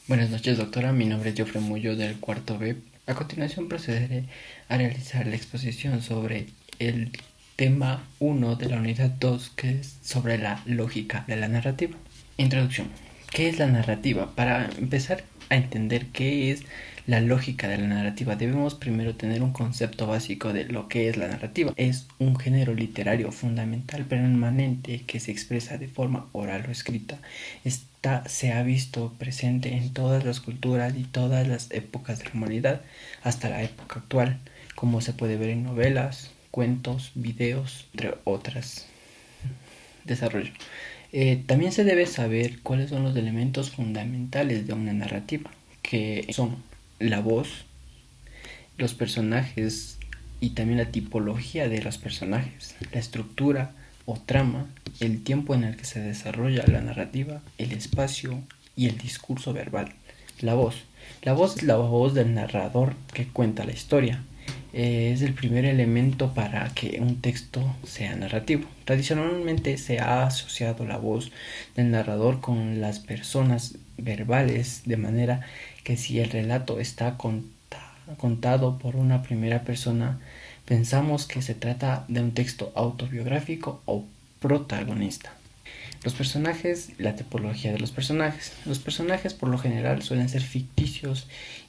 Buenas noches, doctora. Mi nombre es Jofre Muyo del cuarto B. A continuación procederé a realizar la exposición sobre el tema 1 de la unidad 2, que es sobre la lógica de la narrativa. Introducción. ¿Qué es la narrativa? Para empezar a entender qué es la lógica de la narrativa, debemos primero tener un concepto básico de lo que es la narrativa. Es un género literario fundamental permanente que se expresa de forma oral o escrita. Se ha visto presente en todas las culturas y todas las épocas de la humanidad hasta la época actual, como se puede ver en novelas, cuentos, videos, entre otras. Desarrollo. También se debe saber cuáles son los elementos fundamentales de una narrativa, que son la voz, los personajes y también la tipología de los personajes, la estructura o trama, el tiempo en el que se desarrolla la narrativa, el espacio y el discurso verbal. La voz. La voz es la voz del narrador que cuenta la historia. Es el primer elemento para que un texto sea narrativo. Tradicionalmente se ha asociado la voz del narrador con las personas verbales, de manera que si el relato está contado por una primera persona, pensamos que se trata de un texto autobiográfico o protagonista. Los personajes, la tipología de los personajes. Los personajes por lo general suelen ser ficticios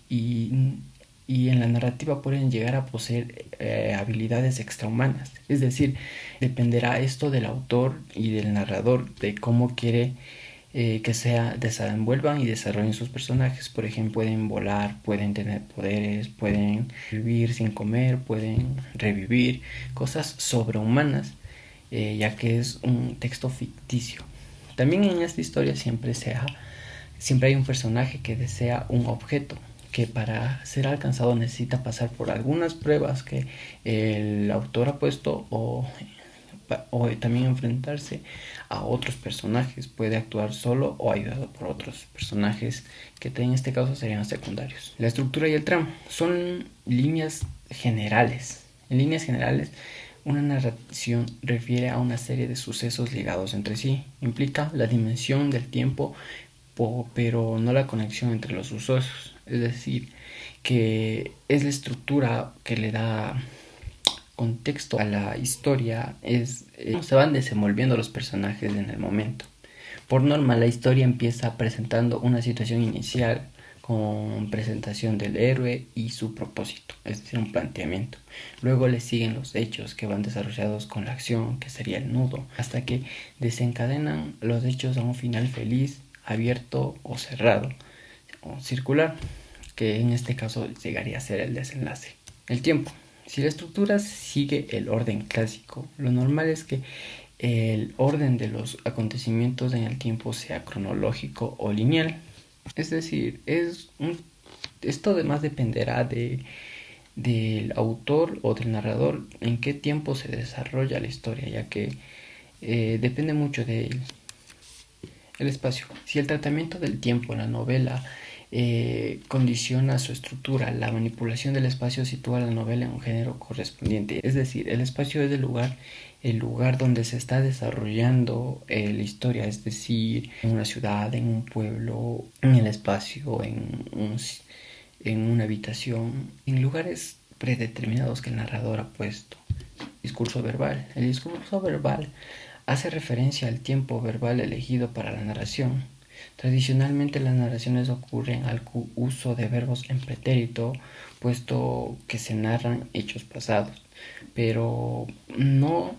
y en la narrativa pueden llegar a poseer habilidades extrahumanas. Es decir, dependerá esto del autor y del narrador de cómo quiere que se desenvuelvan y desarrollen sus personajes. Por ejemplo, pueden volar, pueden tener poderes, pueden vivir sin comer, pueden revivir, cosas sobrehumanas, ya que es un texto ficticio. También en esta historia siempre hay un personaje que desea un objeto, que para ser alcanzado necesita pasar por algunas pruebas que el autor ha puesto o también enfrentarse a otros personajes. Puede actuar solo o ayudado por otros personajes que en este caso serían secundarios. La estructura y el tramo son líneas generales. En líneas generales, una narración refiere a una serie de sucesos ligados entre sí. Implica la dimensión del tiempo, pero no la conexión entre los sucesos. Es decir, que es la estructura que le da contexto a la historia, es cómo se van desenvolviendo los personajes en el momento. Por norma, la historia empieza presentando una situación inicial con presentación del héroe y su propósito, es decir, un planteamiento. Luego le siguen los hechos que van desarrollados con la acción, que sería el nudo, hasta que desencadenan los hechos a un final feliz, abierto o cerrado, o circular, que en este caso llegaría a ser el desenlace. El tiempo. Si la estructura sigue el orden clásico, lo normal es que el orden de los acontecimientos en el tiempo sea cronológico o lineal. Es decir, esto además dependerá del autor o del narrador en qué tiempo se desarrolla la historia, ya que depende mucho del espacio. Si el tratamiento del tiempo en la novela condiciona su estructura, la manipulación del espacio sitúa la novela en un género correspondiente. Es decir, el espacio es el lugar donde se está desarrollando la historia, es decir, en una ciudad, en un pueblo, en el espacio, en una habitación, en lugares predeterminados que el narrador ha puesto. Discurso verbal. El discurso verbal hace referencia al tiempo verbal elegido para la narración. Tradicionalmente las narraciones ocurren al uso de verbos en pretérito, puesto que se narran hechos pasados, pero no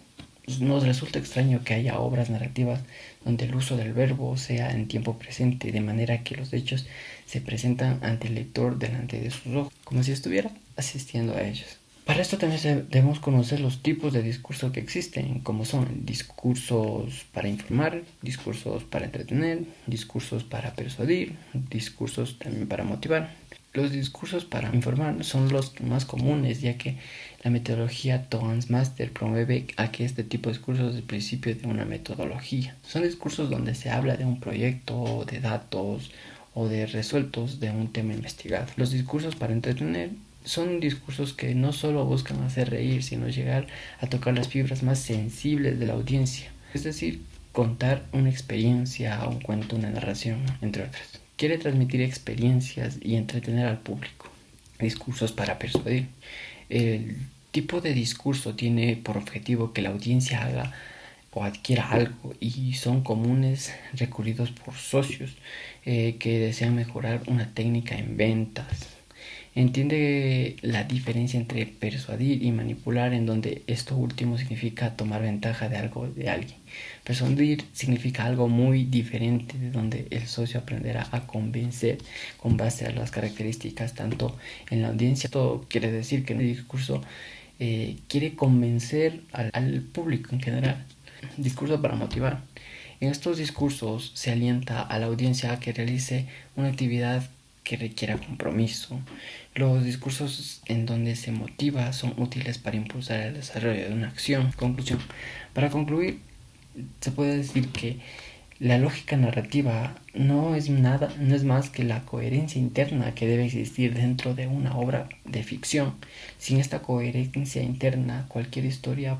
nos resulta extraño que haya obras narrativas donde el uso del verbo sea en tiempo presente, de manera que los hechos se presentan ante el lector delante de sus ojos, como si estuviera asistiendo a ellos. Para esto también debemos conocer los tipos de discurso que existen, como son discursos para informar, discursos para entretener, discursos para persuadir, discursos también para motivar. Los discursos para informar son los más comunes, ya que la metodología Toastmaster promueve a que este tipo de discursos es el principio de una metodología. Son discursos donde se habla de un proyecto, de datos o de resueltos de un tema investigado. Los discursos para entretener son discursos que no solo buscan hacer reír, sino llegar a tocar las fibras más sensibles de la audiencia. Es decir, contar una experiencia, un cuento, una narración, entre otras. quiere transmitir experiencias y entretener al público. Discursos para persuadir. El tipo de discurso tiene por objetivo que la audiencia haga o adquiera algo y son comunes recurridos por socios que desean mejorar una técnica en ventas. Entiende la diferencia entre persuadir y manipular, en donde esto último significa tomar ventaja de algo de alguien. Persuadir significa algo muy diferente, de donde el socio aprenderá a convencer con base a las características tanto en la audiencia. Esto quiere decir que en el discurso quiere convencer al público en general. Discurso para motivar. En estos discursos se alienta a la audiencia a que realice una actividad que requiera compromiso. Los discursos en donde se motiva son útiles para impulsar el desarrollo de una acción. Conclusión. Para concluir, se puede decir que la lógica narrativa no es más que la coherencia interna que debe existir dentro de una obra de ficción. Sin esta coherencia interna, cualquier historia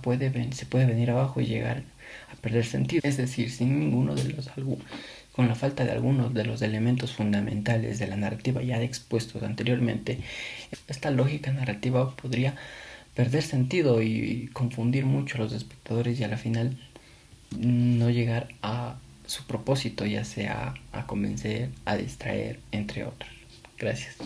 se puede venir abajo y llegar a perder sentido. Es decir, con la falta de algunos de los elementos fundamentales de la narrativa ya expuestos anteriormente, esta lógica narrativa podría perder sentido y confundir mucho a los espectadores y a la final no llegar a su propósito, ya sea a convencer, a distraer, entre otros. Gracias.